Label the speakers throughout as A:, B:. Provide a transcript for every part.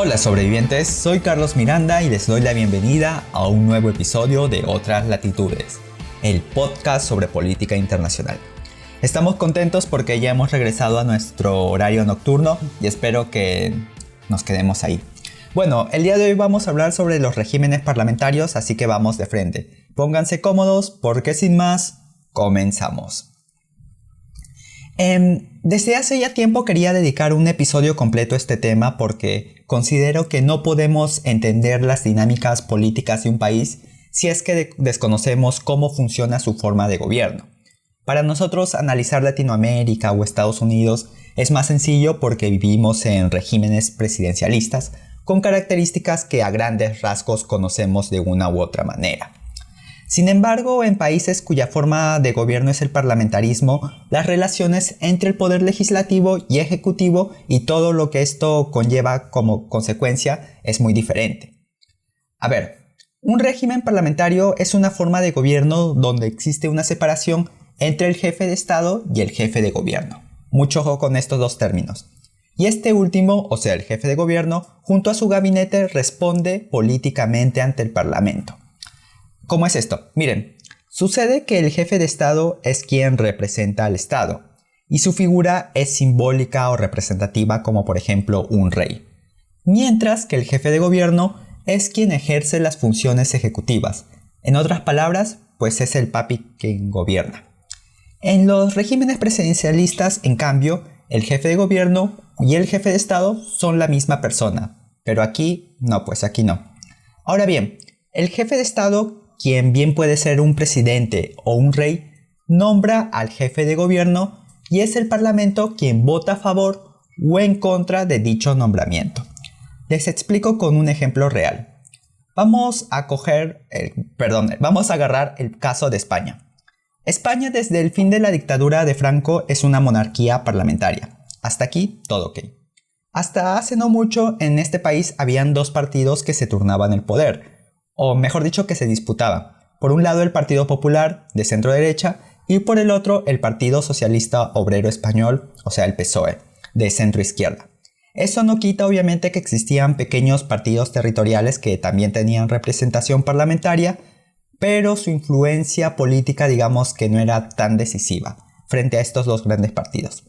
A: Hola sobrevivientes, soy Carlos Miranda y les doy la bienvenida a un nuevo episodio de Otras Latitudes, el podcast sobre política internacional. Estamos contentos porque ya hemos regresado a nuestro horario nocturno y espero que nos quedemos ahí. Bueno, el día de hoy vamos a hablar sobre los regímenes parlamentarios, así que vamos de frente. Pónganse cómodos porque sin más, comenzamos. Desde hace ya tiempo quería dedicar un episodio completo a este tema porque considero que no podemos entender las dinámicas políticas de un país si es que desconocemos cómo funciona su forma de gobierno. Para nosotros analizar Latinoamérica o Estados Unidos es más sencillo porque vivimos en regímenes presidencialistas con características que a grandes rasgos conocemos de una u otra manera. Sin embargo, en países cuya forma de gobierno es el parlamentarismo, las relaciones entre el poder legislativo y ejecutivo y todo lo que esto conlleva como consecuencia es muy diferente. A ver, un régimen parlamentario es una forma de gobierno donde existe una separación entre el jefe de Estado y el jefe de gobierno. Mucho ojo con estos dos términos. Y este último, o sea el jefe de gobierno, junto a su gabinete responde políticamente ante el parlamento. ¿Cómo es esto? Miren, sucede que el jefe de Estado es quien representa al Estado y su figura es simbólica o representativa como por ejemplo un rey, mientras que el jefe de gobierno es quien ejerce las funciones ejecutivas. En otras palabras, pues es el papi quien gobierna. En los regímenes presidencialistas, en cambio, el jefe de gobierno y el jefe de Estado son la misma persona, pero aquí no. Ahora bien, el jefe de Estado, quien bien puede ser un presidente o un rey, nombra al jefe de gobierno y es el parlamento quien vota a favor o en contra de dicho nombramiento. Les explico con un ejemplo real. Vamos a agarrar el caso de España. España desde el fin de la dictadura de Franco es una monarquía parlamentaria. Hasta aquí todo ok. Hasta hace no mucho en este país habían dos partidos que se turnaban el poder, o mejor dicho que se disputaban. Por un lado el Partido Popular de centro derecha y por el otro el Partido Socialista Obrero Español, o sea el PSOE, de centro izquierda. Eso no quita obviamente que existían pequeños partidos territoriales que también tenían representación parlamentaria, pero su influencia política digamos que no era tan decisiva frente a estos dos grandes partidos.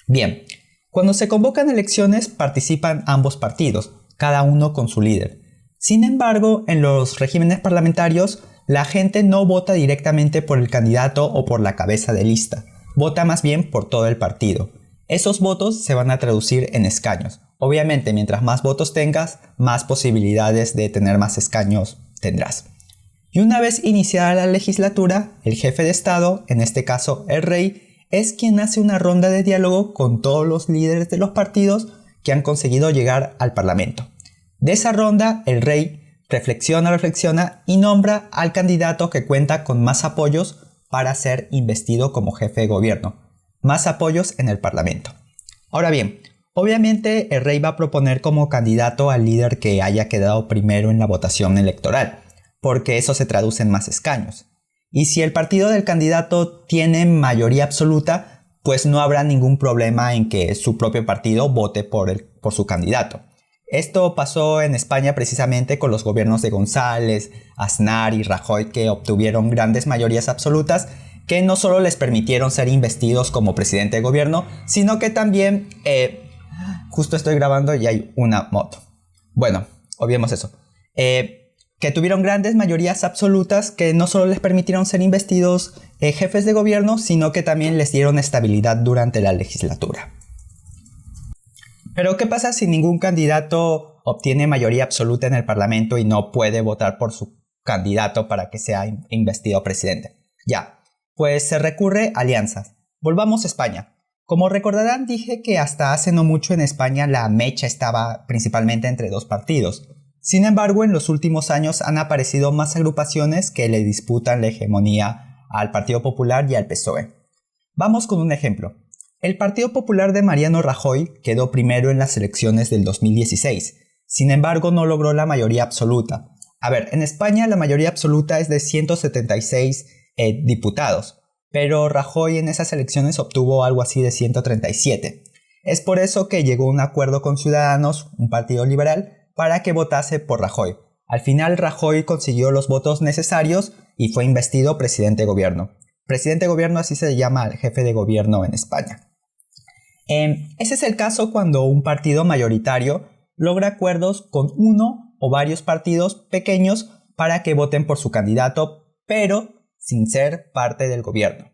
A: Bien, cuando se convocan elecciones participan ambos partidos, cada uno con su líder. Sin embargo, en los regímenes parlamentarios, la gente no vota directamente por el candidato o por la cabeza de lista, vota más bien por todo el partido. Esos votos se van a traducir en escaños. Obviamente, mientras más votos tengas, más posibilidades de tener más escaños tendrás. Y una vez iniciada la legislatura, el jefe de Estado, en este caso el rey, es quien hace una ronda de diálogo con todos los líderes de los partidos que han conseguido llegar al parlamento. De esa ronda, el rey reflexiona y nombra al candidato que cuenta con más apoyos para ser investido como jefe de gobierno. Más apoyos en el parlamento. Ahora bien, obviamente el rey va a proponer como candidato al líder que haya quedado primero en la votación electoral, porque eso se traduce en más escaños. Y si el partido del candidato tiene mayoría absoluta, pues no habrá ningún problema en que su propio partido vote por su candidato. Esto pasó en España precisamente con los gobiernos de González, Aznar y Rajoy, que obtuvieron grandes mayorías absolutas que no solo les permitieron ser investidos como presidente de gobierno, sino que también, justo estoy grabando y hay una moto. Bueno, obviemos eso. Que tuvieron grandes mayorías absolutas que no solo les permitieron ser investidos jefes de gobierno, sino que también les dieron estabilidad durante la legislatura. Pero ¿qué pasa si ningún candidato obtiene mayoría absoluta en el parlamento y no puede votar por su candidato para que sea investido presidente? Ya, pues se recurre a alianzas. Volvamos a España. Como recordarán, dije que hasta hace no mucho en España la mecha estaba principalmente entre dos partidos. Sin embargo, en los últimos años han aparecido más agrupaciones que le disputan la hegemonía al Partido Popular y al PSOE. Vamos con un ejemplo. El Partido Popular de Mariano Rajoy quedó primero en las elecciones del 2016. Sin embargo, no logró la mayoría absoluta. A ver, en España la mayoría absoluta es de 176 diputados, pero Rajoy en esas elecciones obtuvo algo así de 137. Es por eso que llegó a un acuerdo con Ciudadanos, un partido liberal, para que votase por Rajoy. Al final Rajoy consiguió los votos necesarios y fue investido presidente de gobierno. Presidente de gobierno, así se llama al jefe de gobierno en España. Ese es el caso cuando un partido mayoritario logra acuerdos con uno o varios partidos pequeños para que voten por su candidato, pero sin ser parte del gobierno.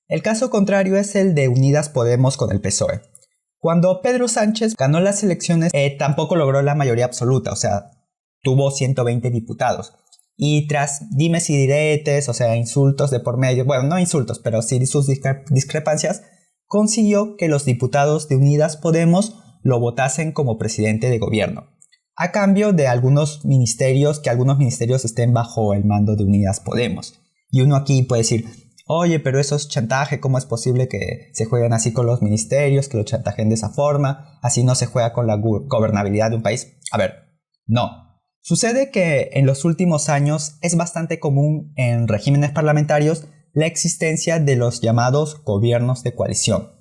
A: El caso contrario es el de Unidas Podemos con el PSOE. Cuando Pedro Sánchez ganó las elecciones, tampoco logró la mayoría absoluta, o sea, tuvo 120 diputados. Y tras dimes y diretes, o sea, insultos de por medio, bueno, no insultos, pero sí sus discrepancias, consiguió que los diputados de Unidas Podemos lo votasen como presidente de gobierno, a cambio de que algunos ministerios estén bajo el mando de Unidas Podemos. Y uno aquí puede decir, oye, pero eso es chantaje, ¿cómo es posible que se jueguen así con los ministerios, que lo chantajen de esa forma? Así no se juega con la gobernabilidad de un país. A ver, no. Sucede que en los últimos años es bastante común en regímenes parlamentarios la existencia de los llamados gobiernos de coalición.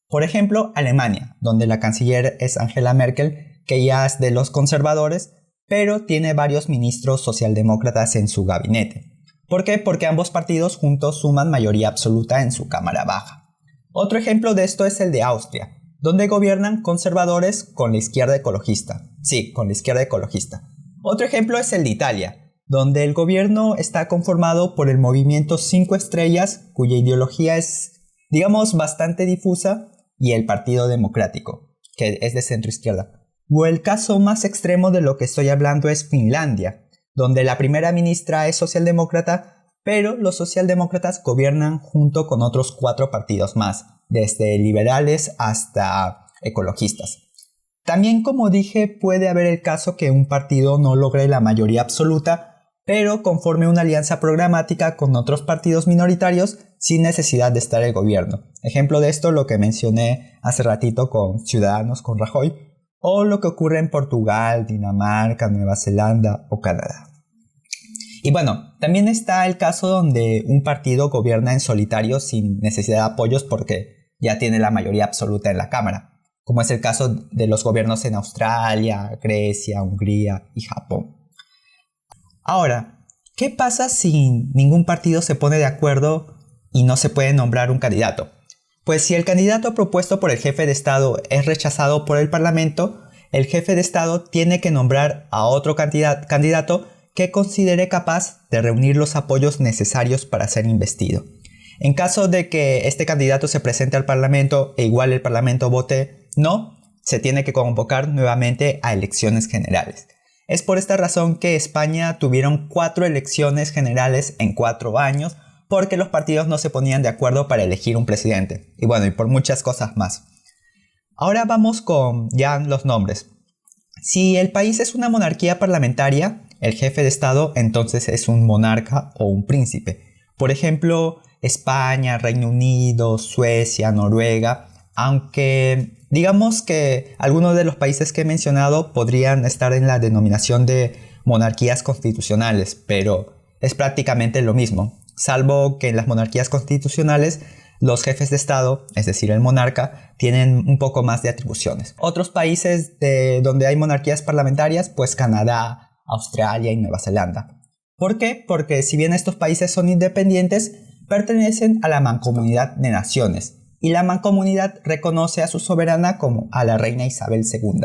A: Por ejemplo, Alemania, donde la canciller es Angela Merkel, que ya es de los conservadores, pero tiene varios ministros socialdemócratas en su gabinete. ¿Por qué? Porque ambos partidos juntos suman mayoría absoluta en su cámara baja. Otro ejemplo de esto es el de Austria, donde gobiernan conservadores con la izquierda ecologista. Sí, con la izquierda ecologista. Otro ejemplo es el de Italia, donde el gobierno está conformado por el movimiento 5 Estrellas, cuya ideología es, digamos, bastante difusa, y el Partido Democrático, que es de centro izquierda. O el caso más extremo de lo que estoy hablando es Finlandia, donde la primera ministra es socialdemócrata, pero los socialdemócratas gobiernan junto con otros 4 partidos más, desde liberales hasta ecologistas. También, como dije, puede haber el caso que un partido no logre la mayoría absoluta, pero conforme una alianza programática con otros partidos minoritarios sin necesidad de estar en el gobierno. Ejemplo de esto lo que mencioné hace ratito con Ciudadanos, con Rajoy, o lo que ocurre en Portugal, Dinamarca, Nueva Zelanda o Canadá. Y bueno, también está el caso donde un partido gobierna en solitario sin necesidad de apoyos porque ya tiene la mayoría absoluta en la Cámara, como es el caso de los gobiernos en Australia, Grecia, Hungría y Japón. Ahora, ¿qué pasa si ningún partido se pone de acuerdo y no se puede nombrar un candidato? Pues si el candidato propuesto por el jefe de Estado es rechazado por el Parlamento, el jefe de Estado tiene que nombrar a otro candidato que considere capaz de reunir los apoyos necesarios para ser investido. En caso de que este candidato se presente al Parlamento e igual el Parlamento vote no, se tiene que convocar nuevamente a elecciones generales. Es por esta razón que España tuvieron 4 elecciones generales en 4 años, porque los partidos no se ponían de acuerdo para elegir un presidente. Y bueno, y por muchas cosas más. Ahora vamos con ya los nombres. Si el país es una monarquía parlamentaria, el jefe de Estado entonces es un monarca o un príncipe. Por ejemplo, España, Reino Unido, Suecia, Noruega, aunque digamos que algunos de los países que he mencionado podrían estar en la denominación de monarquías constitucionales, pero es prácticamente lo mismo, salvo que en las monarquías constitucionales los jefes de Estado, es decir, el monarca, tienen un poco más de atribuciones. Otros países donde hay monarquías parlamentarias, pues Canadá, Australia y Nueva Zelanda. ¿Por qué? Porque si bien estos países son independientes, pertenecen a la Mancomunidad de Naciones, y la Mancomunidad reconoce a su soberana como a la reina Isabel II.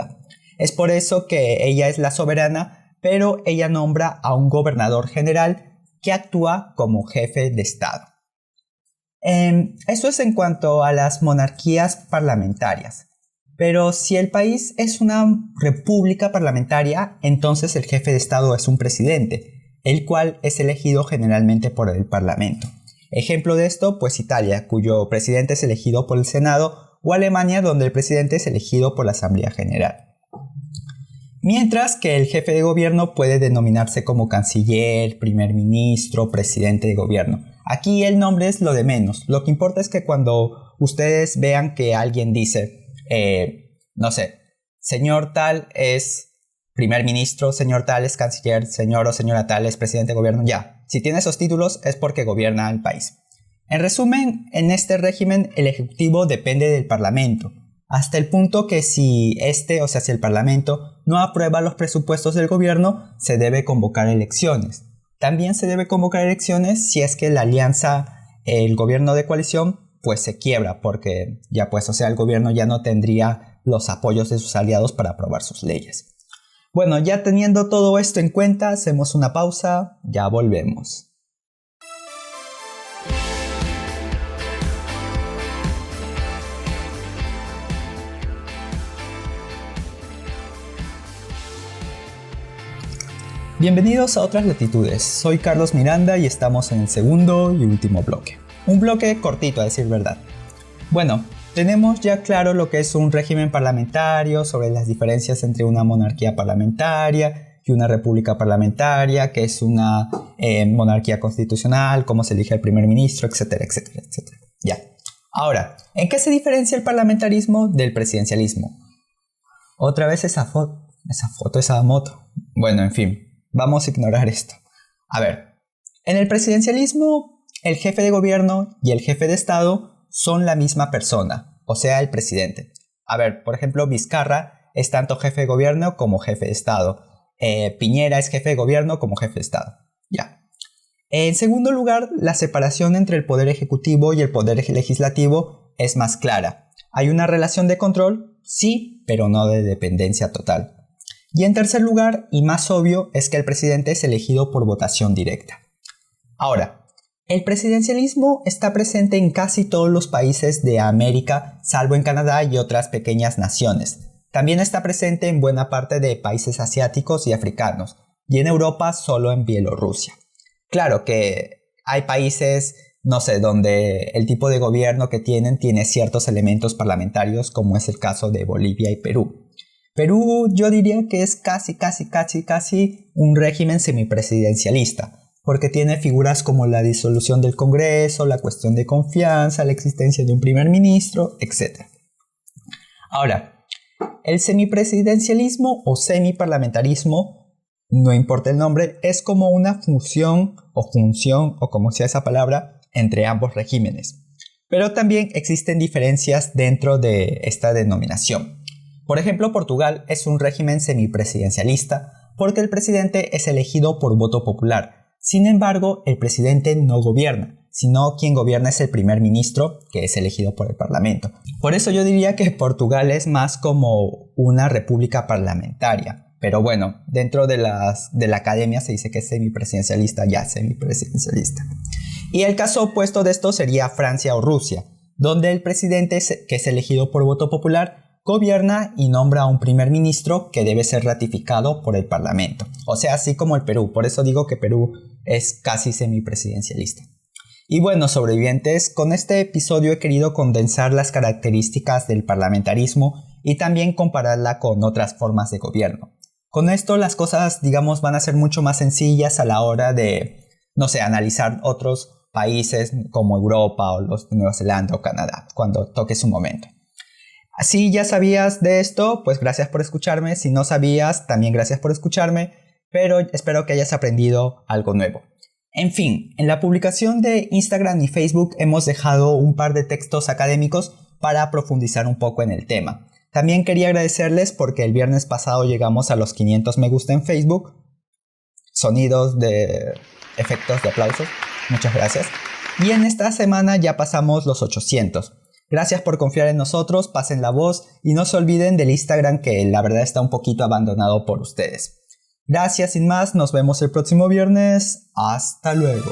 A: Es por eso que ella es la soberana, pero ella nombra a un gobernador general que actúa como jefe de Estado. Eso es en cuanto a las monarquías parlamentarias. Pero si el país es una república parlamentaria, entonces el jefe de Estado es un presidente, el cual es elegido generalmente por el Parlamento. Ejemplo de esto, pues Italia, cuyo presidente es elegido por el Senado, o Alemania, donde el presidente es elegido por la Asamblea General. Mientras que el jefe de gobierno puede denominarse como canciller, primer ministro, presidente de gobierno. Aquí el nombre es lo de menos. Lo que importa es que cuando ustedes vean que alguien dice, no sé, señor tal es primer ministro, señor tal es canciller, señor o señora tal es presidente de gobierno, ya. Si tiene esos títulos es porque gobierna el país. En resumen, en este régimen el ejecutivo depende del Parlamento, hasta el punto que si si el Parlamento no aprueba los presupuestos del gobierno, se debe convocar elecciones. También se debe convocar elecciones si es que la alianza, el gobierno de coalición, pues se quiebra, porque el gobierno ya no tendría los apoyos de sus aliados para aprobar sus leyes. Bueno, ya teniendo todo esto en cuenta, hacemos una pausa, ya volvemos. Bienvenidos a Otras Latitudes, soy Carlos Miranda y estamos en el segundo y último bloque. Un bloque cortito a decir verdad. Bueno, tenemos ya claro lo que es un régimen parlamentario, sobre las diferencias entre una monarquía parlamentaria y una república parlamentaria, que es una monarquía constitucional, cómo se elige el primer ministro, etcétera, etcétera, etcétera. Ya. Ahora, ¿en qué se diferencia el parlamentarismo del presidencialismo? Otra vez esa moto. Bueno, en fin. Vamos a ignorar esto. A ver, en el presidencialismo, el jefe de gobierno y el jefe de Estado son la misma persona, o sea, el presidente. A ver, por ejemplo, Vizcarra es tanto jefe de gobierno como jefe de Estado. Piñera es jefe de gobierno como jefe de Estado. Ya. En segundo lugar, la separación entre el poder ejecutivo y el poder legislativo es más clara. ¿Hay una relación de control? Sí, pero no de dependencia total. Y en tercer lugar, y más obvio, es que el presidente es elegido por votación directa. Ahora, el presidencialismo está presente en casi todos los países de América, salvo en Canadá y otras pequeñas naciones. También está presente en buena parte de países asiáticos y africanos, y en Europa solo en Bielorrusia. Claro que hay países, donde el tipo de gobierno que tiene ciertos elementos parlamentarios, como es el caso de Bolivia y Perú. Perú yo diría que es casi un régimen semipresidencialista, porque tiene figuras como la disolución del Congreso, la cuestión de confianza, la existencia de un primer ministro, etc. Ahora, el semipresidencialismo o semiparlamentarismo, no importa el nombre, es como una función o como sea esa palabra, entre ambos regímenes. Pero también existen diferencias dentro de esta denominación. Por ejemplo, Portugal es un régimen semipresidencialista porque el presidente es elegido por voto popular. Sin embargo, el presidente no gobierna, sino quien gobierna es el primer ministro, que es elegido por el parlamento. Por eso yo diría que Portugal es más como una república parlamentaria. Pero bueno, dentro de la academia se dice que es semipresidencialista. Y el caso opuesto de esto sería Francia o Rusia, donde el presidente, que es elegido por voto popular, gobierna y nombra a un primer ministro que debe ser ratificado por el Parlamento. O sea, así como el Perú. Por eso digo que Perú es casi semipresidencialista. Y bueno, sobrevivientes, con este episodio he querido condensar las características del parlamentarismo y también compararla con otras formas de gobierno. Con esto las cosas, van a ser mucho más sencillas a la hora de, analizar otros países como Europa o los de Nueva Zelanda o Canadá, cuando toque su momento. Si ya sabías de esto, pues gracias por escucharme. Si no sabías, también gracias por escucharme, pero espero que hayas aprendido algo nuevo. En fin, en la publicación de Instagram y Facebook hemos dejado un par de textos académicos para profundizar un poco en el tema. También quería agradecerles porque el viernes pasado llegamos a los 500 me gusta en Facebook. Sonidos de efectos de aplausos. Muchas gracias. Y en esta semana ya pasamos los 800. Gracias por confiar en nosotros, pasen la voz y no se olviden del Instagram que la verdad está un poquito abandonado por ustedes. Gracias, sin más, nos vemos el próximo viernes. Hasta luego.